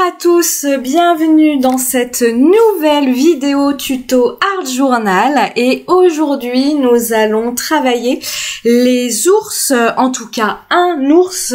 à tous, bienvenue dans cette nouvelle vidéo tuto Art Journal et aujourd'hui nous allons travailler les ours, en tout cas un ours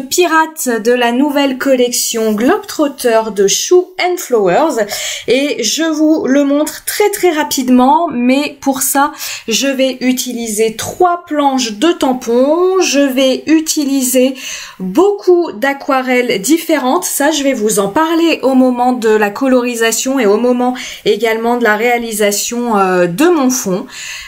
pirate de la nouvelle collection Globetrotter de Shoe and Flowers et je vous le montre très rapidement, mais pour ça je vais utiliser 3 planches de tampons, je vais utiliser beaucoup d'aquarelles différentes, ça je vais vous en parler au moment de la colorisation et au moment également de la réalisation de mon fond.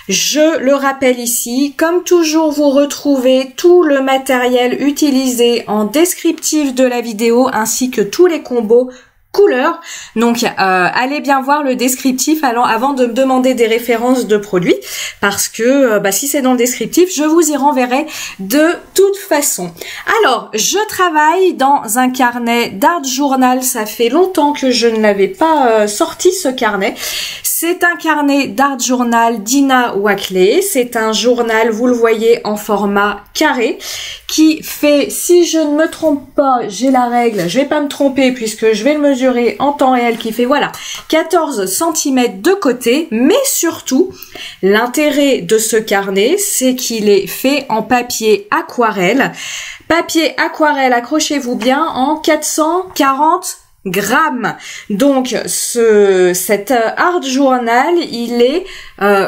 Je le rappelle ici, comme toujours vous retrouvez tout le matériel utilisé en descriptif de la vidéo ainsi que tous les combos couleurs, donc allez bien voir le descriptif avant de me demander des références de produits parce que si c'est dans le descriptif je vous y renverrai de toute façon. Alors je travaille dans un carnet d'Art Journal, ça fait longtemps que je ne l'avais pas sorti ce carnet. C'est un carnet d'Art Journal d'Ina Wackley, c'est un journal, vous le voyez, en format carré qui fait, si je ne me trompe pas, j'ai la règle, je vais pas me tromper puisque je vais le mesurer en temps réel, qui fait voilà 14 cm de côté, mais surtout l'intérêt de ce carnet c'est qu'il est fait en papier aquarelle. Papier aquarelle, accrochez-vous bien, en 440 grammes. Donc cet Art Journal, il est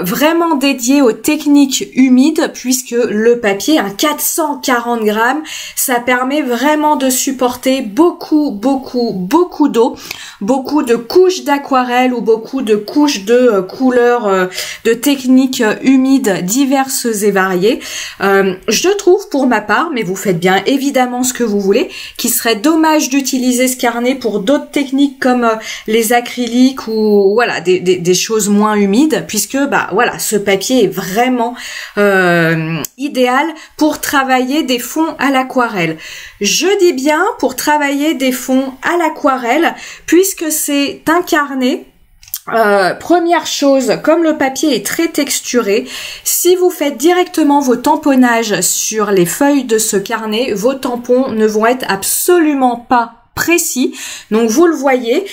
vraiment dédié aux techniques humides puisque le papier à 440 grammes, ça permet vraiment de supporter beaucoup d'eau, beaucoup de couches d'aquarelle ou beaucoup de couches de couleurs, de techniques humides diverses et variées. Je trouve pour ma part, mais vous faites bien évidemment ce que vous voulez, qu'il serait dommage d'utiliser ce carnet pour d'autres techniques comme les acryliques ou voilà des choses moins humides puisque voilà, ce papier est vraiment idéal pour travailler des fonds à l'aquarelle. Je dis bien pour travailler des fonds à l'aquarelle puisque c'est un carnet. Première chose, comme le papier est très texturé, si vous faites directement vos tamponnages sur les feuilles de ce carnet, vos tampons ne vont être absolument pas précis. Donc vous le voyez,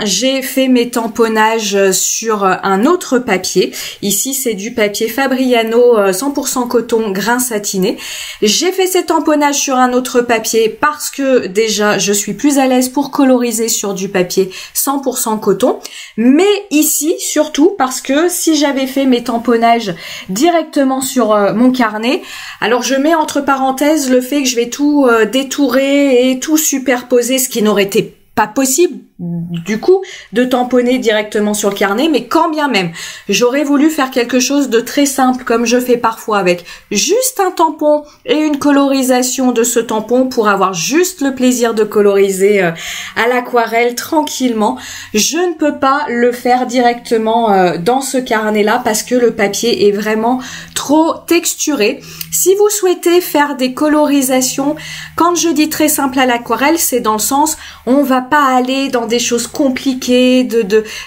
j'ai fait mes tamponnages sur un autre papier. Ici c'est du papier Fabriano 100% coton grain satiné. J'ai fait ces tamponnages sur un autre papier parce que déjà je suis plus à l'aise pour coloriser sur du papier 100% coton. Mais ici surtout parce que si j'avais fait mes tamponnages directement sur mon carnet, alors je mets entre parenthèses le fait que je vais tout détourer et tout superposer, ce qui n'aurait été pas possible du coup de tamponner directement sur le carnet, mais quand bien même j'aurais voulu faire quelque chose de très simple comme je fais parfois avec juste un tampon et une colorisation de ce tampon pour avoir juste le plaisir de coloriser à l'aquarelle tranquillement. Je ne peux pas le faire directement dans ce carnet là parce que le papier est vraiment trop texturé. Si vous souhaitez faire des colorisations, quand je dis très simple à l'aquarelle, c'est dans le sens on va pas aller dans des choses compliquées,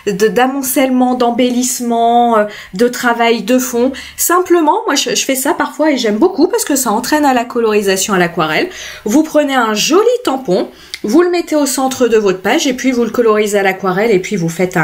d'amoncellement, d'embellissement, de travail de fond. Simplement, moi je fais ça parfois et j'aime beaucoup parce que ça entraîne à la colorisation à l'aquarelle. Vous prenez un joli tampon, vous le mettez au centre de votre page et puis vous le colorisez à l'aquarelle et puis vous faites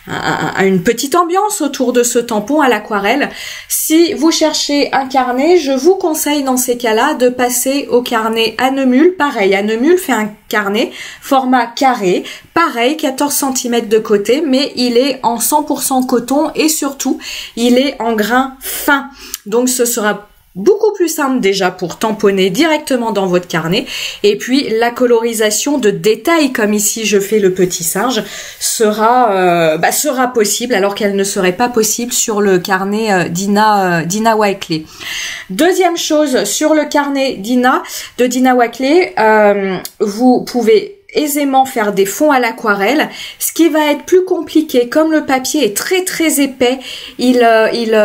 une petite ambiance autour de ce tampon à l'aquarelle. Si vous cherchez un carnet, je vous conseille dans ces cas-là de passer au carnet Annemule. Pareil, Annemule fait un carnet format carré, pareil 14 cm de côté, mais il est en 100% coton et surtout il est en grain fin. Donc ce sera beaucoup plus simple déjà pour tamponner directement dans votre carnet et puis la colorisation de détails comme ici je fais le petit singe sera possible alors qu'elle ne serait pas possible sur le carnet d'Ina Wackley. Deuxième chose, sur le carnet de Dina Wackley, vous pouvez aisément faire des fonds à l'aquarelle. Ce qui va être plus compliqué, comme le papier est très épais, il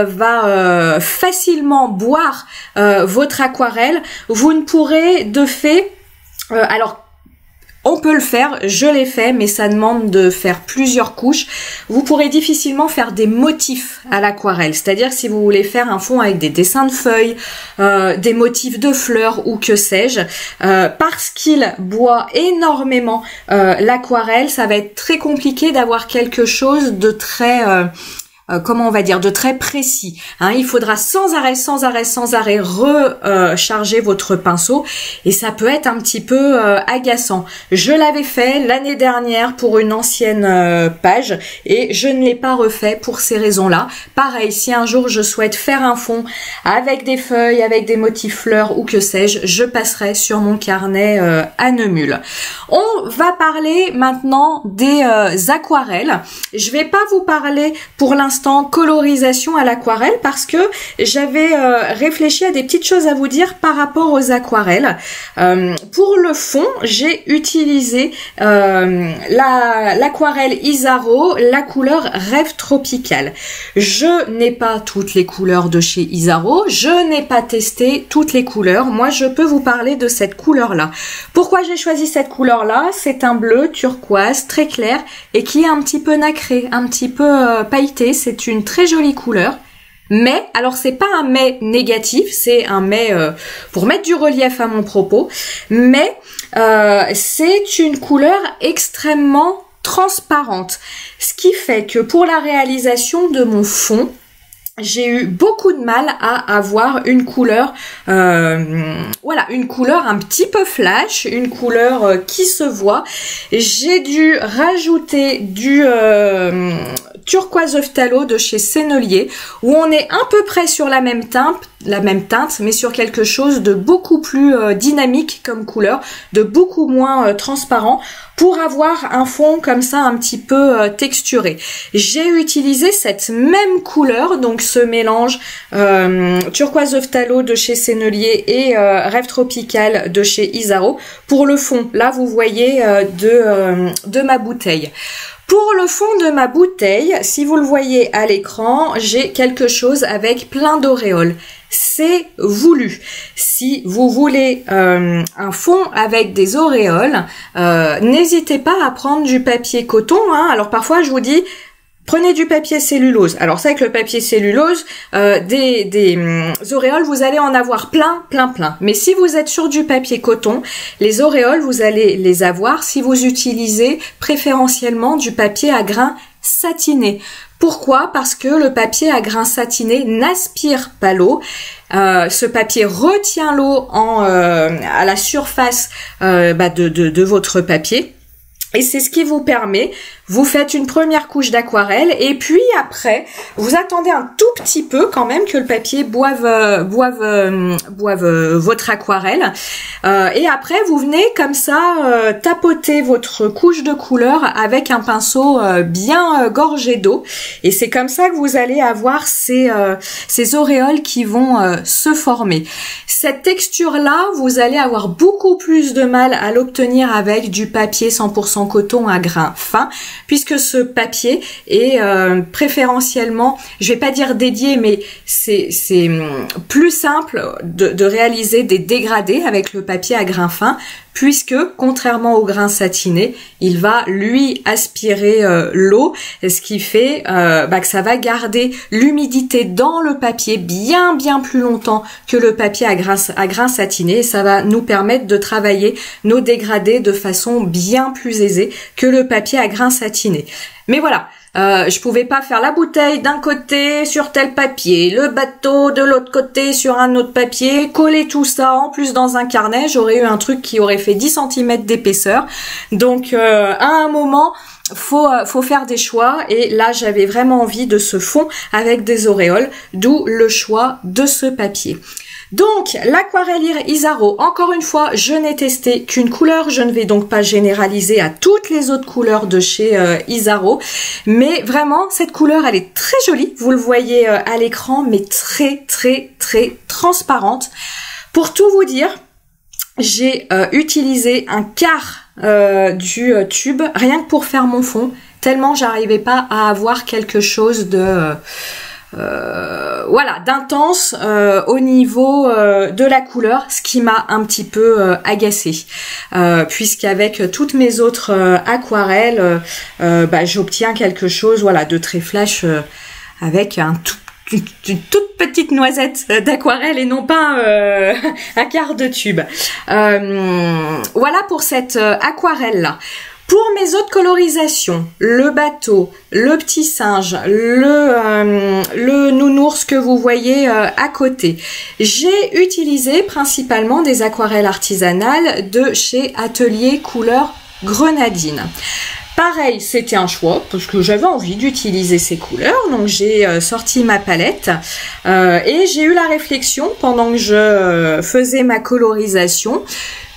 va facilement boire votre aquarelle. Vous ne pourrez de fait, alors On peut le faire, je l'ai fait, mais ça demande de faire plusieurs couches. Vous pourrez difficilement faire des motifs à l'aquarelle, c'est-à-dire si vous voulez faire un fond avec des dessins de feuilles, des motifs de fleurs ou que sais-je, parce qu'il boit énormément l'aquarelle, ça va être très compliqué d'avoir quelque chose de très... comment on va dire, de très précis. Hein, il faudra sans arrêt recharger votre pinceau et ça peut être un petit peu agaçant. Je l'avais fait l'année dernière pour une ancienne page et je ne l'ai pas refait pour ces raisons-là. Pareil, si un jour je souhaite faire un fond avec des feuilles, avec des motifs fleurs ou que sais-je, je passerai sur mon carnet à Neumule. On va parler maintenant des aquarelles. Je vais pas vous parler pour l'instant colorisation à l'aquarelle parce que j'avais réfléchi à des petites choses à vous dire par rapport aux aquarelles. Pour le fond, j'ai utilisé l'aquarelle Isaro, la couleur Rêve Tropical. Je n'ai pas toutes les couleurs de chez Isaro, je n'ai pas testé toutes les couleurs. Moi, je peux vous parler de cette couleur-là. Pourquoi j'ai choisi cette couleur-là? C'est un bleu turquoise très clair et qui est un petit peu nacré, un petit peu pailleté. C'est une très jolie couleur. Mais, alors c'est pas un mais négatif, c'est un mais pour mettre du relief à mon propos, mais c'est une couleur extrêmement transparente. Ce qui fait que pour la réalisation de mon fond, j'ai eu beaucoup de mal à avoir une couleur, voilà, une couleur un petit peu flash, une couleur qui se voit. J'ai dû rajouter du turquoise Ophthalo de chez Sennelier, où on est à peu près sur la même teinte, mais sur quelque chose de beaucoup plus dynamique comme couleur, de beaucoup moins transparent, pour avoir un fond comme ça un petit peu texturé. J'ai utilisé cette même couleur, donc ce mélange turquoise Ophthalo de chez Sennelier et Rêve Tropical de chez Isaro pour le fond. Là, vous voyez de ma bouteille. Pour le fond de ma bouteille, si vous le voyez à l'écran, j'ai quelque chose avec plein d'auréoles. C'est voulu. Si vous voulez un fond avec des auréoles, n'hésitez pas à prendre du papier coton. Hein. Alors parfois je vous dis, prenez du papier cellulose. Alors c'est vrai que le papier cellulose, des auréoles, vous allez en avoir plein. Mais si vous êtes sur du papier coton, les auréoles, vous allez les avoir si vous utilisez préférentiellement du papier à grains satiné. Pourquoi? Parce que le papier à grains satiné n'aspire pas l'eau. Ce papier retient l'eau à la surface de votre papier. Et c'est ce qui vous permet, vous faites une première couche d'aquarelle et puis après, vous attendez un tout petit peu quand même que le papier boive votre aquarelle. Et après, vous venez comme ça tapoter votre couche de couleur avec un pinceau bien gorgé d'eau. Et c'est comme ça que vous allez avoir ces auréoles qui vont se former. Cette texture-là, vous allez avoir beaucoup plus de mal à l'obtenir avec du papier 100% coton à grains fins, puisque ce papier est préférentiellement, je vais pas dire dédié, mais c'est plus simple de réaliser des dégradés avec le papier à grains fins, puisque contrairement au grain satiné, il va lui aspirer l'eau, ce qui fait que ça va garder l'humidité dans le papier bien plus longtemps que le papier à grain satiné, et ça va nous permettre de travailler nos dégradés de façon bien plus aisée que le papier à grain satiné. Mais voilà, je pouvais pas faire la bouteille d'un côté sur tel papier, le bateau de l'autre côté sur un autre papier, coller tout ça en plus dans un carnet, j'aurais eu un truc qui aurait fait 10 cm d'épaisseur. Donc à un moment, faut faire des choix, et là j'avais vraiment envie de ce fond avec des auréoles, d'où le choix de ce papier. Donc, l'aquarelle Isaro, encore une fois, je n'ai testé qu'une couleur, je ne vais donc pas généraliser à toutes les autres couleurs de chez Isaro, mais vraiment, cette couleur, elle est très jolie, vous le voyez à l'écran, mais très transparente. Pour tout vous dire, j'ai utilisé un quart du tube, rien que pour faire mon fond, tellement j'arrivais pas à avoir quelque chose de voilà, d'intense au niveau de la couleur, ce qui m'a un petit peu agacée, puisqu'avec toutes mes autres aquarelles, j'obtiens quelque chose, voilà, de très flash, avec une toute petite noisette d'aquarelle et non pas un quart de tube. Voilà pour cette aquarelle là. Pour mes autres colorisations, le bateau, le petit singe, le nounours que vous voyez à côté, j'ai utilisé principalement des aquarelles artisanales de chez Atelier Couleur Grenadine. Pareil, c'était un choix parce que j'avais envie d'utiliser ces couleurs, donc j'ai sorti ma palette et j'ai eu la réflexion pendant que je faisais ma colorisation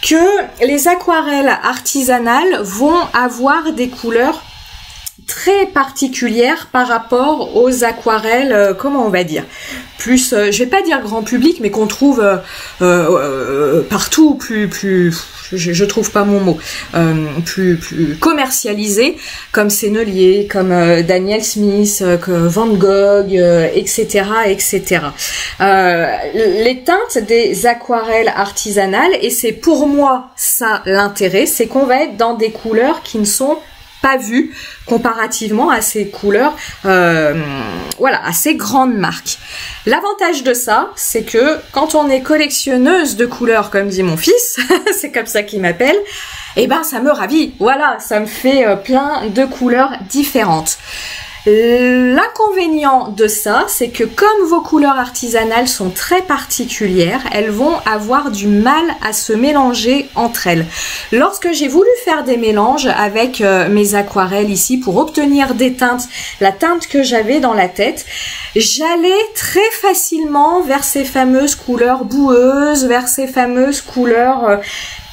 que les aquarelles artisanales vont avoir des couleurs très particulières par rapport aux aquarelles, comment on va dire, plus, je vais pas dire grand public, mais qu'on trouve partout, je trouve pas mon mot, plus commercialisé, comme Sennelier, comme Daniel Smith, Van Gogh, etc., etc. Les teintes des aquarelles artisanales, et c'est pour moi ça l'intérêt, c'est qu'on va être dans des couleurs qui ne sont pas vues comparativement à ces couleurs, voilà, à ces grandes marques. L'avantage de ça, c'est que quand on est collectionneuse de couleurs, comme dit mon fils, c'est comme ça qu'il m'appelle, et ben ça me ravit. Voilà, ça me fait plein de couleurs différentes. L'inconvénient de ça, c'est que comme vos couleurs artisanales sont très particulières, elles vont avoir du mal à se mélanger entre elles. Lorsque j'ai voulu faire des mélanges avec mes aquarelles ici pour obtenir des teintes, la teinte que j'avais dans la tête, j'allais très facilement vers ces fameuses couleurs boueuses, vers ces fameuses couleurs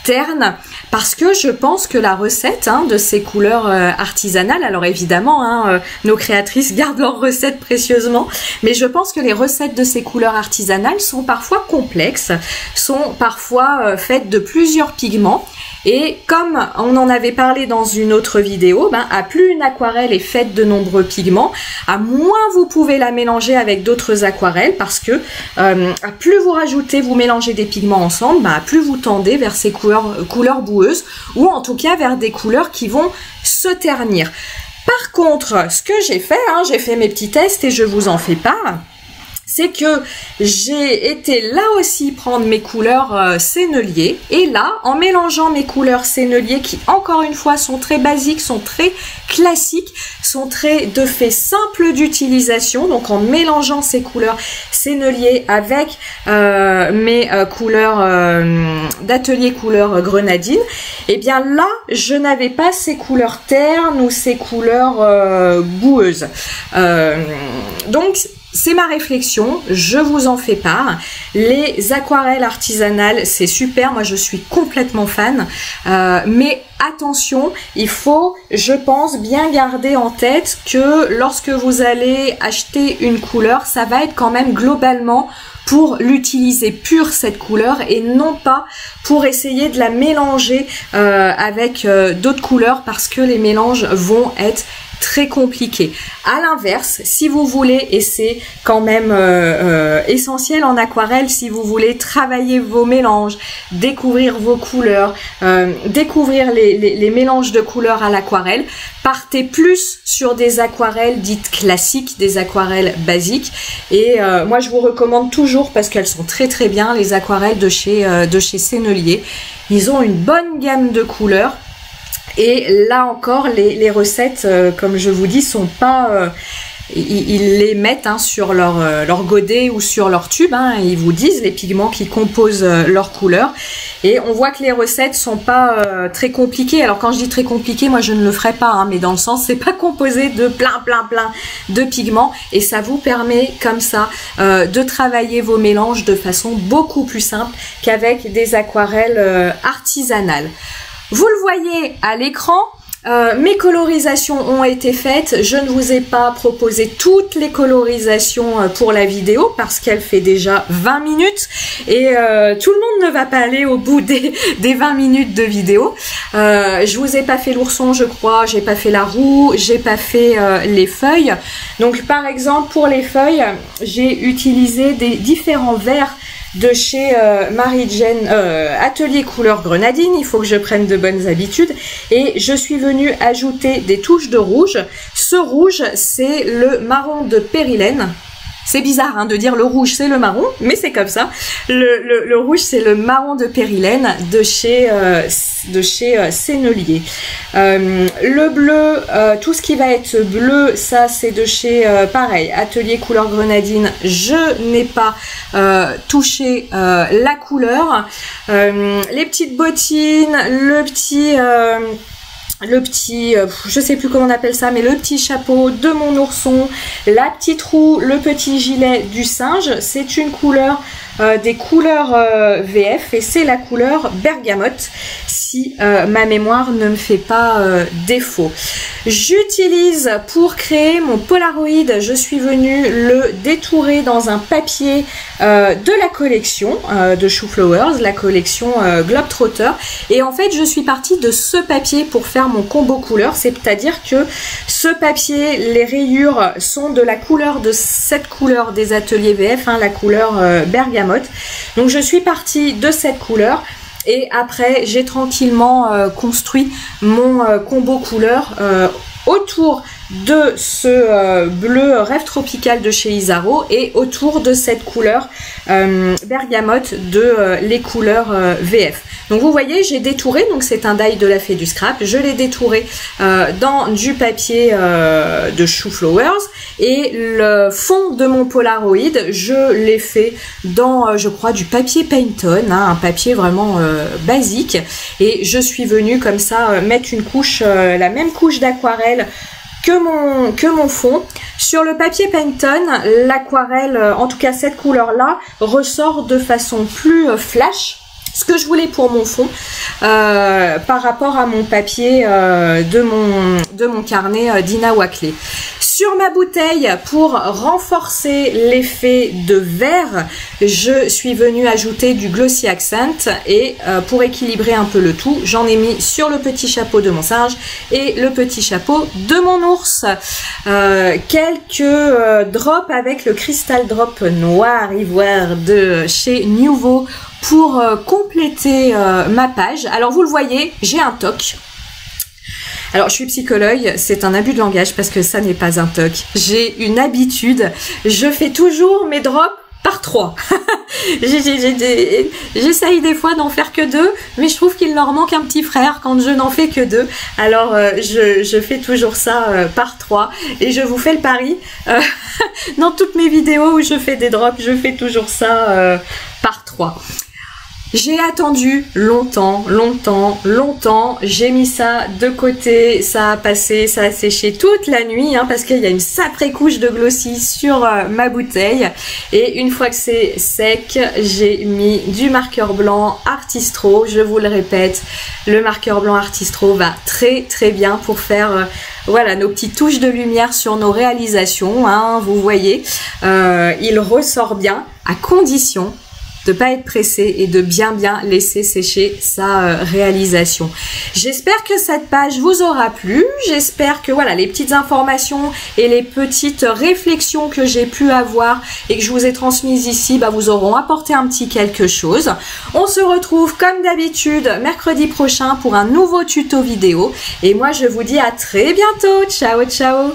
terne, parce que je pense que la recette de ces couleurs artisanales, alors évidemment nos créatrices gardent leurs recettes précieusement, mais je pense que les recettes de ces couleurs artisanales sont parfois complexes, sont parfois faites de plusieurs pigments, et comme on en avait parlé dans une autre vidéo, à plus une aquarelle est faite de nombreux pigments, à moins vous pouvez la mélanger avec d'autres aquarelles, parce que à plus vous rajoutez, vous mélangez des pigments ensemble, à plus vous tendez vers ces couleurs boueuses, ou en tout cas vers des couleurs qui vont se ternir. Par contre, ce que j'ai fait, j'ai fait mes petits tests et je vous en fais part, c'est que j'ai été là aussi prendre mes couleurs Sennelier, et là, en mélangeant mes couleurs Sennelier qui, encore une fois, sont très basiques, sont très classiques, sont très de fait simples d'utilisation, donc en mélangeant ces couleurs Sennelier avec mes couleurs d'Atelier Couleur Grenadine, et bien là, je n'avais pas ces couleurs ternes ou ces couleurs boueuses. Donc, c'est ma réflexion, je vous en fais part. Les aquarelles artisanales, c'est super, moi je suis complètement fan, mais attention, il faut, je pense, bien garder en tête que lorsque vous allez acheter une couleur, ça va être quand même globalement pour l'utiliser pure cette couleur, et non pas pour essayer de la mélanger avec d'autres couleurs, parce que les mélanges vont être très compliqué. À l'inverse, si vous voulez, et c'est quand même essentiel en aquarelle, si vous voulez travailler vos mélanges, découvrir vos couleurs, découvrir les mélanges de couleurs à l'aquarelle, partez plus sur des aquarelles dites classiques, des aquarelles basiques, et moi je vous recommande toujours, parce qu'elles sont très très bien, les aquarelles de chez Sennelier. Ils ont une bonne gamme de couleurs. Et là encore, les recettes, comme je vous dis, sont pas... ils les mettent sur leur godet ou sur leur tube. Ils vous disent les pigments qui composent leur couleur. Et on voit que les recettes sont pas très compliquées. Alors quand je dis très compliqué, moi je ne le ferai pas. Mais dans le sens, c'est pas composé de plein de pigments. Et ça vous permet comme ça de travailler vos mélanges de façon beaucoup plus simple qu'avec des aquarelles artisanales. Vous le voyez à l'écran, Mes colorisations ont été faites. Je ne vous ai pas proposé toutes les colorisations pour la vidéo parce qu'elle fait déjà 20 minutes et tout le monde ne va pas aller au bout des 20 minutes de vidéo. Je vous ai pas fait l'ourson, je crois, j'ai pas fait la roue, j'ai pas fait les feuilles. Donc par exemple pour les feuilles, j'ai utilisé des différents verres de chez Marie Jane Atelier Couleur Grenadine. Il faut que je prenne de bonnes habitudes et je suis venue ajouter des touches de rouge. Ce rouge, c'est le marron de Périlène. C'est bizarre hein, de dire le rouge c'est le marron, mais c'est comme ça. Le rouge c'est le marron de Périlène de chez Sennelier. Le bleu, tout ce qui va être bleu, ça c'est de chez pareil, Atelier Couleur Grenadine. Je n'ai pas touché la couleur. Les petites bottines, le petit, je sais plus comment on appelle ça, mais le petit chapeau de mon ourson, la petite roue, le petit gilet du singe, c'est une couleur, des couleurs VF et c'est la couleur bergamote si ma mémoire ne me fait pas défaut. J'utilise pour créer mon Polaroid, je suis venue le détourer dans un papier de la collection de Chou Flowers, la collection Globetrotter, et en fait je suis partie de ce papier pour faire mon combo couleur, c'est-à-dire que ce papier, les rayures sont de la couleur de cette couleur des ateliers VF, hein, la couleur bergamote. Donc je suis partie de cette couleur et après j'ai tranquillement construit mon combo couleur autour de ce bleu rêve tropical de chez Isaro et autour de cette couleur bergamote de les couleurs VF. Donc vous voyez, j'ai détouré, donc c'est un die de la Fée du Scrap, je l'ai détouré dans du papier de Chou Flowers et le fond de mon Polaroid, je l'ai fait dans, je crois, du papier Pantone, hein, un papier vraiment basique, et je suis venue comme ça mettre une couche, la même couche d'aquarelle que mon fond. Sur le papier Pantone, l'aquarelle, en tout cas cette couleur-là, ressort de façon plus flash, ce que je voulais pour mon fond, par rapport à mon papier de mon carnet d'Ina Wackley. Sur ma bouteille, pour renforcer l'effet de vert, je suis venue ajouter du Glossy Accent et pour équilibrer un peu le tout, j'en ai mis sur le petit chapeau de mon singe et le petit chapeau de mon ours. Quelques drops avec le Crystal Drop noir ivoire de chez Nuvo pour compléter ma page. Alors vous le voyez, j'ai un toc. Alors je suis psychologue, c'est un abus de langage parce que ça n'est pas un toc. J'ai une habitude, je fais toujours mes drops par 3. J'essaye des fois d'en faire que 2, mais je trouve qu'il leur manque un petit frère quand je n'en fais que 2. Alors je fais toujours ça par 3 et je vous fais le pari. Dans toutes mes vidéos où je fais des drops, je fais toujours ça par 3. J'ai attendu longtemps, j'ai mis ça de côté, ça a passé, ça a séché toute la nuit, hein, parce qu'il y a une sacrée couche de glossy sur ma bouteille. Et une fois que c'est sec, j'ai mis du marqueur blanc Artistro. Je vous le répète, le marqueur blanc Artistro va très bien pour faire voilà, nos petites touches de lumière sur nos réalisations, hein, vous voyez. Il ressort bien, à condition de pas être pressé et de bien laisser sécher sa réalisation. J'espère que cette page vous aura plu. J'espère que voilà, les petites informations et les petites réflexions que j'ai pu avoir et que je vous ai transmises ici vous auront apporté un petit quelque chose. On se retrouve comme d'habitude mercredi prochain pour un nouveau tuto vidéo et moi je vous dis à très bientôt. Ciao ciao.